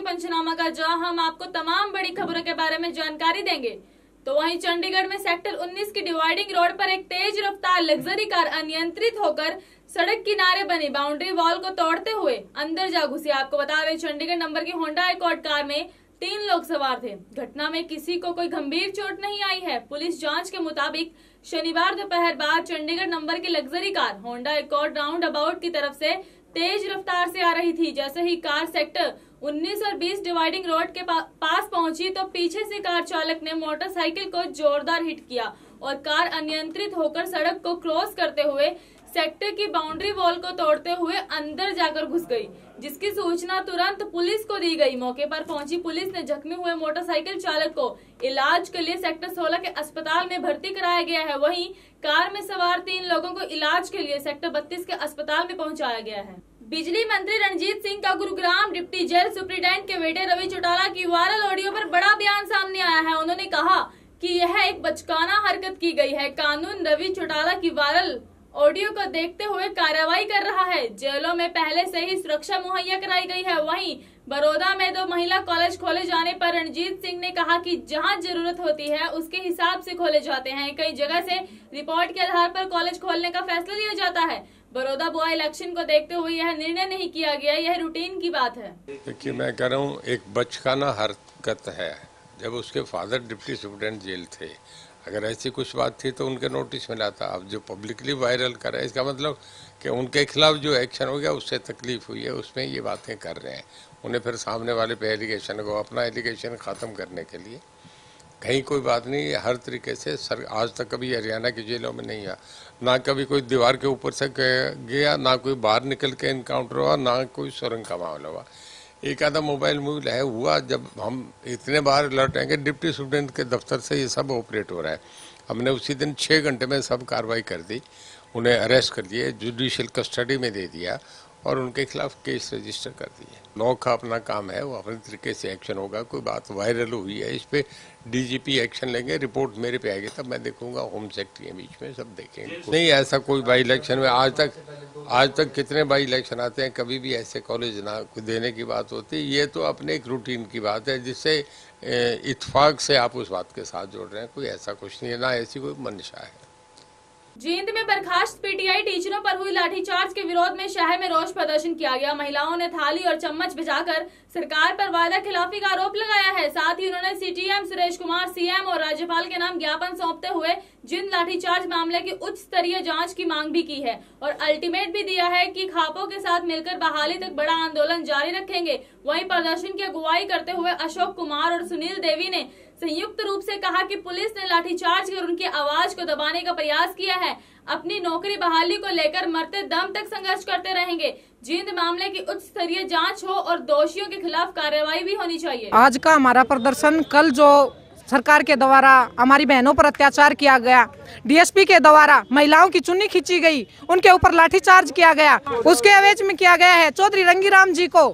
पंचनामा का, जहां हम आपको तमाम बड़ी खबरों के बारे में जानकारी देंगे। तो वहीं चंडीगढ़ में सेक्टर 19 की डिवाइडिंग रोड पर एक तेज रफ्तार लग्जरी कार अनियंत्रित होकर सड़क किनारे बनी बाउंड्री वॉल को तोड़ते हुए अंदर जा घुसी। आपको बता दें, चंडीगढ़ नंबर की होंडा अकॉर्ड कार में 3 लोग सवार थे। घटना में किसी को कोई गंभीर चोट नहीं आई है। पुलिस जांच के मुताबिक शनिवार दोपहर बाद चंडीगढ़ नंबर की luxury car Honda accord round about की तरफ से तेज रफ्तार से आ रही थी। जैसे ही कार सेक्टर 19 और 20 डिवाइडिंग रोड के पास पहुंची तो पीछे से कार चालक ने मोटरसाइकिल को जोरदार हिट किया और कार अनियंत्रित होकर सड़क को क्रॉस करते हुए सेक्टर की बाउंड्री वॉल को तोड़ते हुए अंदर जाकर घुस गई, जिसकी सूचना तुरंत पुलिस को दी गई। मौके पर पहुंची पुलिस ने जख्मी हुए मोटरसाइकिल चालक को इलाज के लिए सेक्टर 16 के अस्पताल में भर्ती कराया गया है। वहीं कार में सवार 3 लोगों को इलाज के लिए सेक्टर 32 के अस्पताल में पहुंचाया गया है। बिजली मंत्री रणजीत सिंह का गुरुग्राम डिप्टी जेल सुप्रीडेंट के बेटे रवि चौटाला की वायरल ऑडियो पर बड़ा बयान सामने आया है। उन्होंने कहा कि यह एक बचकाना हरकत की गई है। कानून रवि चौटाला की वायरल ऑडियो को देखते हुए कार्रवाई कर रहा है। जेलों में पहले से ही सुरक्षा मुहैया कराई गई है। वहीं बड़ौदा में 2 महिला कॉलेज खोले जाने पर रणजीत सिंह ने कहा कि जहां जरूरत होती है उसके हिसाब से खोले जाते हैं। कई जगह से रिपोर्ट के आधार पर कॉलेज खोलने का फैसला लिया जाता है। बड़ौदा बुआ इलेक्शन को देखते हुए यह निर्णय नहीं किया गया, यह रूटीन की बात है। देखिए, मैं कह रहा हूँ एक बचकाना हरकत है। जब उसके फादर डिप्टी सुप्रीडेंट जेल थे, अगर ऐसी कुछ बात थी तो उनके नोटिस में लाता। अब जो पब्लिकली वायरल कर रहे हैं, इसका मतलब कि उनके खिलाफ जो एक्शन हो गया उससे तकलीफ हुई है, उसमें ये बातें कर रहे हैं। उन्हें फिर सामने वाले पे एलिगेशन को अपना एलिगेशन ख़त्म करने के लिए कहीं कोई बात नहीं। हर तरीके से सर आज तक कभी हरियाणा की जेलों में नहीं हुआ, ना कभी कोई दीवार के ऊपर से गया, ना कोई बाहर निकल के इनकाउंटर हुआ, ना कोई सुरंग का मामला हुआ। एक आधा मोबाइल मूल है हुआ। जब हम इतने बार लौटेंगे, डिप्टी सुप्रीडेंट के दफ्तर से ये सब ऑपरेट हो रहा है। हमने उसी दिन 6 घंटे में सब कार्रवाई कर दी, उन्हें अरेस्ट कर लिए, जुडिशियल कस्टडी में दे दिया और उनके खिलाफ केस रजिस्टर कर दिए। लॉ का अपना काम है, वो अपने तरीके से एक्शन होगा। कोई बात वायरल हुई है, इस पे डीजीपी एक्शन लेंगे, रिपोर्ट मेरे पे आएगी तब मैं देखूंगा। होम सेक्रेटरी के बीच में सब देखेंगे। नहीं, ऐसा कोई बाई इलेक्शन में आज तक कितने बाई इलेक्शन आते हैं, कभी भी ऐसे कॉलेज ना देने की बात होती है। ये तो अपने एक रूटीन की बात है जिससे इत्तेफाक से आप उस बात के साथ जोड़ रहे हैं। कोई ऐसा कुछ नहीं है, ना ऐसी कोई मंशा है। जींद में बर्खास्त पीटीआई टीचरों पर हुई लाठीचार्ज के विरोध में शहर में रोष प्रदर्शन किया गया। महिलाओं ने थाली और चम्मच बजाकर सरकार पर वादा खिलाफी का आरोप लगाया है। साथ ही उन्होंने सीटीएम सुरेश कुमार, सीएम और राज्यपाल के नाम ज्ञापन सौंपते हुए जींद लाठीचार्ज मामले की उच्च स्तरीय जांच की मांग भी की है और अल्टीमेट भी दिया है कि खापों के साथ मिलकर बहाली तक बड़ा आंदोलन जारी रखेंगे। वहीं प्रदर्शन की अगुवाई करते हुए अशोक कुमार और सुनील देवी ने संयुक्त रूप से कहा कि पुलिस ने लाठीचार्ज कर उनकी आवाज को दबाने का प्रयास किया है। अपनी नौकरी बहाली को लेकर मरते दम तक संघर्ष करते रहेंगे। जींद मामले की उच्च स्तरीय जांच हो और दोषियों के खिलाफ कार्रवाई भी होनी चाहिए। आज का हमारा प्रदर्शन, कल जो सरकार के द्वारा हमारी बहनों पर अत्याचार किया गया, डीएसपी के द्वारा महिलाओं की चुन्नी खींची गई, उनके ऊपर लाठीचार्ज किया गया, उसके एवज में किया गया है चौधरी रंगीराम जी को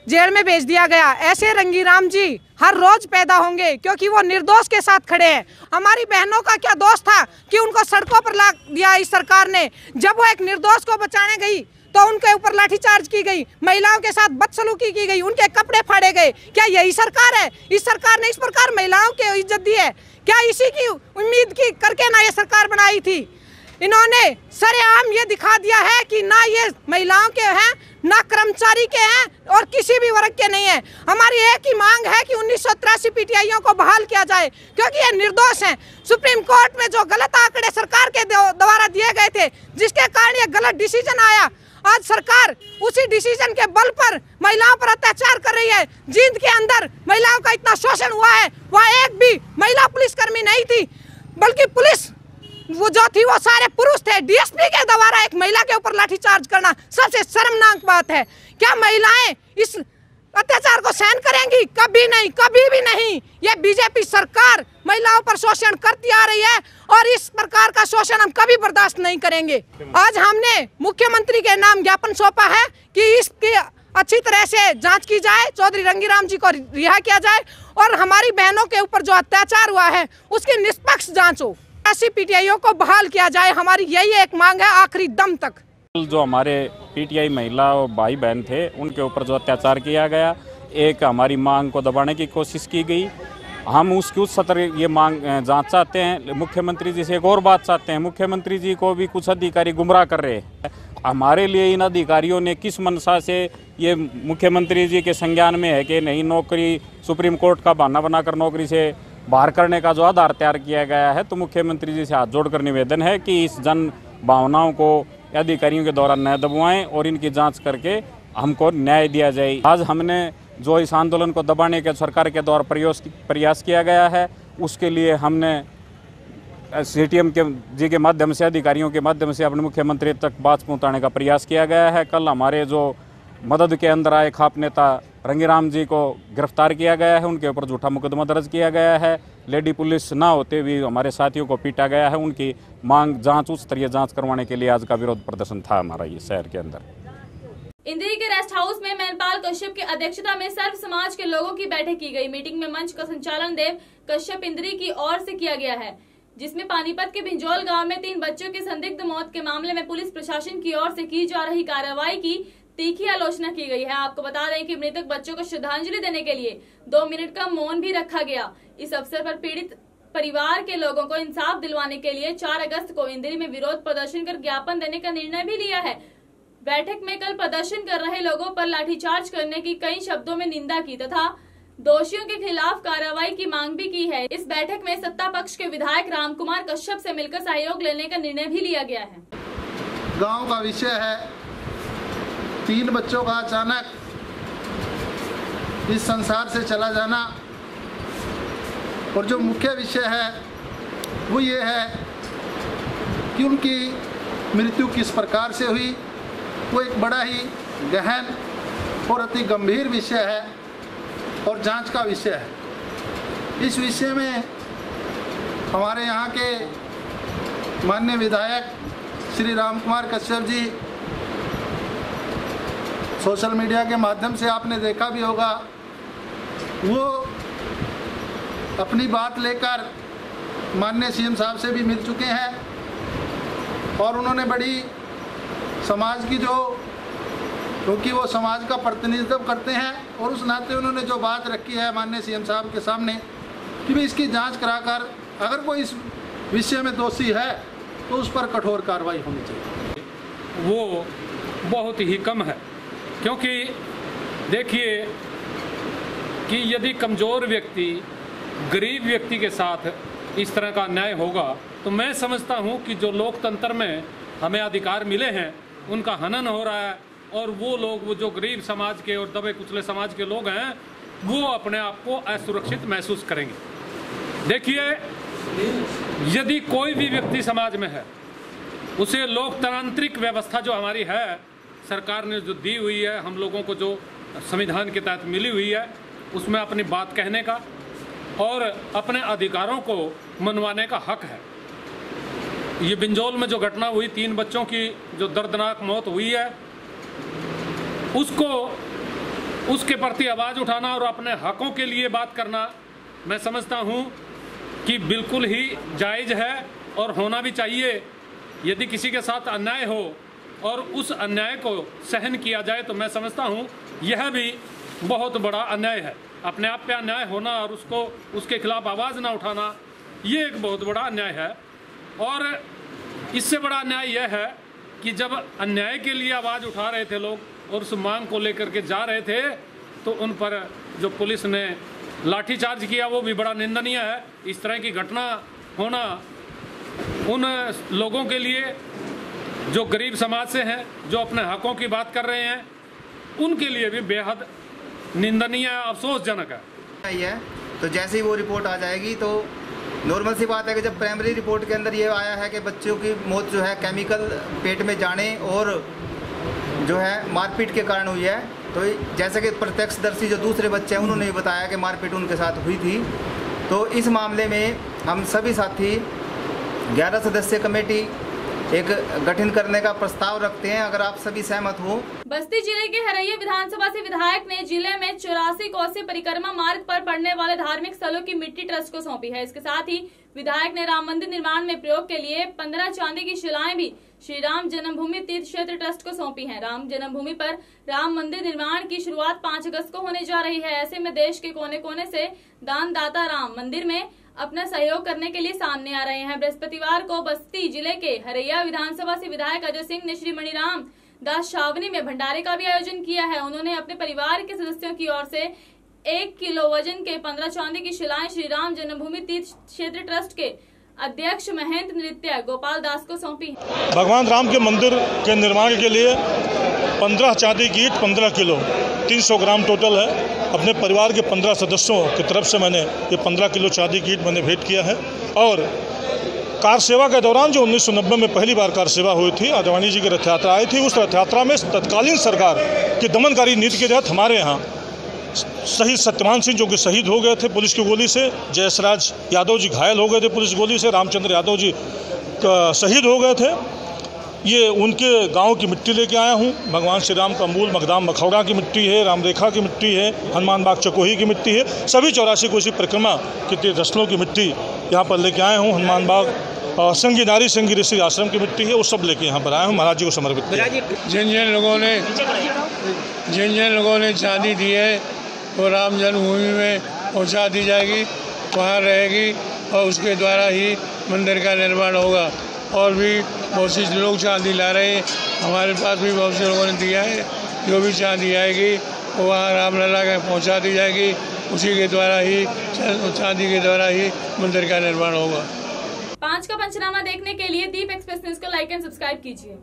जेल में भेज दिया गया। ऐसे रंगीराम जी हर रोज पैदा होंगे क्योंकि वो निर्दोष के साथ खड़े हैं। हमारी बहनों का क्या दोष था कि उनको सड़कों पर ला दिया इस सरकार ने। जब वो एक निर्दोष को बचाने गई तो उनके ऊपर लाठीचार्ज की गई, महिलाओं के साथ बदसलूकी की गई, उनके कपड़े फाड़े गए। क्या यही सरकार है? इस सरकार ने इस प्रकार महिलाओं की इज्जत दी है? क्या इसी की उम्मीद की करके ना ये सरकार बनाई थी? इन्होंने सरेआम ये दिखा दिया है कि ना ये महिलाओं के हैं, ना कर्मचारी के हैं और किसी भी वर्ग के नहीं है। हमारी एक ही मांग है कि 1983 पीटीआईयों को बहाल किया जाए क्योंकि ये निर्दोष हैं। सुप्रीम कोर्ट में जो गलत आंकड़े सरकार के द्वारा दिए गए थे, जिसके कारण ये गलत डिसीजन आया, आज सरकार उसी डिसीजन के बल पर महिलाओं पर अत्याचार कर रही है। जींद के अंदर महिलाओं का इतना शोषण हुआ है, वहाँ एक भी महिला पुलिसकर्मी नहीं थी, बल्कि पुलिस वो जो थी वो सारे पुरुष थे। डीएसपी के द्वारा एक महिला के ऊपर लाठीचार्ज करना सबसे शर्मनाक बात है। क्या महिलाएं इस अत्याचार को सहन करेंगी? कभी नहीं, कभी भी नहीं। ये बीजेपी सरकार महिलाओं पर शोषण करती आ रही है और इस प्रकार का शोषण हम कभी बर्दाश्त नहीं करेंगे। आज हमने मुख्यमंत्री के नाम ज्ञापन सौंपा है कि इसकी अच्छी तरह से जांच की जाए, चौधरी रंगीराम जी को रिहा किया जाए और हमारी बहनों के ऊपर जो अत्याचार हुआ है उसकी निष्पक्ष जाँच हो। ऐसी पीटीआईओं को बहाल किया जाए, हमारी यही एक मांग है आखिरी दम तक। जो हमारे पीटीआई महिला और भाई बहन थे उनके ऊपर जो अत्याचार किया गया, एक हमारी मांग को दबाने की कोशिश की गई। हम उसकी उस सतर ये मांग जांच चाहते हैं। मुख्यमंत्री जी से एक और बात चाहते हैं, मुख्यमंत्री जी को भी कुछ अधिकारी गुमराह कर रहे हैं। हमारे लिए इन अधिकारियों ने किस मंशा से, ये मुख्यमंत्री जी के संज्ञान में है कि नहीं, नौकरी सुप्रीम कोर्ट का बहाना बनाकर नौकरी से बाहर करने का जो आधार तैयार किया गया है, तो मुख्यमंत्री जी से हाथ जोड़कर निवेदन है कि इस जन भावनाओं को अधिकारियों के द्वारा न दबाएं और इनकी जांच करके हमको न्याय दिया जाए। आज हमने जो इस आंदोलन को दबाने के सरकार के द्वारा प्रयास किया गया है, उसके लिए हमने CTM जी के माध्यम से, अधिकारियों के माध्यम से अपने मुख्यमंत्री तक बात पहुंचाने का प्रयास किया गया है। कल हमारे जो मदद के अंदर आए खाप नेता रंगीराम जी को गिरफ्तार किया गया है, उनके ऊपर झूठा मुकदमा दर्ज किया गया है। लेडी पुलिस ना होते हुए हमारे साथियों को पीटा गया है। उनकी मांग जांच, उच्च स्तरीय जांच करवाने के लिए आज का विरोध प्रदर्शन था हमारा ये शहर के अंदर। इंदिरी के रेस्ट हाउस में महिपाल कश्यप की अध्यक्षता में सर्व समाज के लोगों की बैठक की गई। मीटिंग में मंच का संचालन देव कश्यप इंदिरी की ओर से किया गया है, जिसमें पानीपत के भिंजोल गांव में 3 बच्चों की संदिग्ध मौत के मामले में पुलिस प्रशासन की ओर से की जा रही कार्रवाई की तीखी आलोचना की गई है। आपको बता दें कि मृतक बच्चों को श्रद्धांजलि देने के लिए 2 मिनट का मौन भी रखा गया। इस अवसर पर पीड़ित परिवार के लोगों को इंसाफ दिलवाने के लिए 4 अगस्त को इंदिरी में विरोध प्रदर्शन कर ज्ञापन देने का निर्णय भी लिया है। बैठक में कल प्रदर्शन कर रहे लोगों पर लाठीचार्ज करने की कई शब्दों में निंदा की तथा दोषियों के खिलाफ कार्रवाई की मांग भी की है। इस बैठक में सत्ता पक्ष के विधायक रामकुमार कश्यप से मिलकर सहयोग लेने का निर्णय भी लिया गया है। गांव का विषय है 3 बच्चों का अचानक इस संसार से चला जाना, और जो मुख्य विषय है वो ये है कि उनकी मृत्यु किस प्रकार से हुई। वो एक बड़ा ही गहन और अति गंभीर विषय है और जांच का विषय है। इस विषय में हमारे यहाँ के माननीय विधायक श्री रामकुमार कश्यप जी, सोशल मीडिया के माध्यम से आपने देखा भी होगा, वो अपनी बात लेकर माननीय CM साहब से भी मिल चुके हैं और उन्होंने बड़ी समाज की, जो क्योंकि वो समाज का प्रतिनिधित्व करते हैं और उस नाते उन्होंने जो बात रखी है माननीय CM साहब के सामने कि भाई इसकी जांच कराकर अगर कोई इस विषय में दोषी है तो उस पर कठोर कार्रवाई होनी चाहिए। वो बहुत ही कम है, क्योंकि देखिए कि यदि कमज़ोर व्यक्ति गरीब व्यक्ति के साथ इस तरह का अन्याय होगा तो मैं समझता हूँ कि जो लोकतंत्र में हमें अधिकार मिले हैं उनका हनन हो रहा है, और वो लोग, वो जो गरीब समाज के और दबे कुचले समाज के लोग हैं, वो अपने आप को असुरक्षित महसूस करेंगे। देखिए, यदि कोई भी व्यक्ति समाज में है, उसे लोकतांत्रिक व्यवस्था जो हमारी है, सरकार ने जो दी हुई है, हम लोगों को जो संविधान के तहत मिली हुई है, उसमें अपनी बात कहने का और अपने अधिकारों को मनवाने का हक है। ये बिंजोल में जो घटना हुई, 3 बच्चों की जो दर्दनाक मौत हुई है, उसको, उसके प्रति आवाज़ उठाना और अपने हकों के लिए बात करना, मैं समझता हूँ कि बिल्कुल ही जायज़ है और होना भी चाहिए। यदि किसी के साथ अन्याय हो और उस अन्याय को सहन किया जाए तो मैं समझता हूँ यह भी बहुत बड़ा अन्याय है। अपने आप पे अन्याय होना और उसको, उसके खिलाफ आवाज़ ना उठाना, ये एक बहुत बड़ा अन्याय है। और इससे बड़ा अन्याय यह है कि जब अन्याय के लिए आवाज़ उठा रहे थे लोग और उस मांग को लेकर के जा रहे थे, तो उन पर जो पुलिस ने लाठीचार्ज किया वो भी बड़ा निंदनीय है। इस तरह की घटना होना उन लोगों के लिए जो गरीब समाज से हैं, जो अपने हकों की बात कर रहे हैं, उनके लिए भी बेहद निंदनीय, अफसोसजनक है। तो जैसे ही वो रिपोर्ट आ जाएगी तो नॉर्मल सी बात है कि जब प्राइमरी रिपोर्ट के अंदर ये आया है कि बच्चों की मौत जो है केमिकल पेट में जाने और जो है मारपीट के कारण हुई है, तो जैसे कि प्रत्यक्षदर्शी जो दूसरे बच्चे हैं उन्होंने भी बताया कि मारपीट उनके साथ हुई थी। तो इस मामले में हम सभी साथी 11 सदस्यीय कमेटी एक गठन करने का प्रस्ताव रखते हैं, अगर आप सभी सहमत हो। बस्ती जिले के हरैया विधानसभा से विधायक ने जिले में 84 कोसी परिक्रमा मार्ग पर पड़ने वाले धार्मिक स्थलों की मिट्टी ट्रस्ट को सौंपी है। इसके साथ ही विधायक ने राम मंदिर निर्माण में प्रयोग के लिए 15 चांदी की शिलाएं भी श्री राम जन्मभूमि तीर्थ क्षेत्र ट्रस्ट को सौंपी हैं। राम जन्मभूमि पर राम मंदिर निर्माण की शुरुआत 5 अगस्त को होने जा रही है। ऐसे में देश के कोने कोने से दानदाता राम मंदिर में अपना सहयोग करने के लिए सामने आ रहे हैं। बृहस्पतिवार को बस्ती जिले के हरैया विधानसभा से विधायक अजय सिंह ने श्री मणिराम दास छावनी में भंडारे का भी आयोजन किया है। उन्होंने अपने परिवार के सदस्यों की ओर से 1 किलो वजन के 15 चांदी की शिलाएं श्री राम जन्मभूमि तीर्थ क्षेत्र ट्रस्ट के अध्यक्ष महेंद्र नृत्य गोपाल दास को सौंपी। भगवान राम के मंदिर के निर्माण के लिए 15 चांदी की ईंट 15 किलो 300 ग्राम टोटल है। अपने परिवार के 15 सदस्यों की तरफ से मैंने ये 15 किलो चांदी की ईंट मैंने भेंट किया है। और कार सेवा के दौरान जो 1990 में पहली बार कार सेवा हुई थी, आडवाणी जी की रथ यात्रा आई थी, उस रथ यात्रा में तत्कालीन सरकार की दमनकारी नीति के तहत हमारे यहाँ शहीद सत्यमान सिंह जो कि शहीद हो गए थे पुलिस की गोली से, जयसराज यादव जी घायल हो गए थे पुलिस गोली से, रामचंद्र यादव जी शहीद हो गए थे। ये उनके गांव की मिट्टी लेके आया हूँ। भगवान श्री राम का मूल मकदाम मखौड़ा की मिट्टी है, रामरेखा की मिट्टी है, हनुमान बाग चकोही की मिट्टी है। सभी 84 कोसी परिक्रमा के तीर्थस्थलों की मिट्टी यहाँ पर लेके आया हूँ। हनुमान बाग और संगी नारी संगी ऋषि आश्रम की मिट्टी है, वो सब लेके यहाँ पर आया हूँ। महाराज जी को समर्पित किया। जिन जिन लोगों ने चांदी दी है वो राम जन्मभूमि में पहुँचा दी जाएगी, वहाँ रहेगी और उसके द्वारा ही मंदिर का निर्माण होगा। और भी बहुत से लोग चांदी ला रहे हैं, हमारे पास भी बहुत से लोगों ने दिया है। जो भी चांदी आएगी वो वहाँ रामलला के पहुँचा दी जाएगी, उसी के द्वारा ही चांदी के द्वारा ही मंदिर का निर्माण होगा। 5 का पंचनामा देखने के लिए दीप एक्सप्रेस न्यूज को लाइक एंड सब्सक्राइब कीजिए।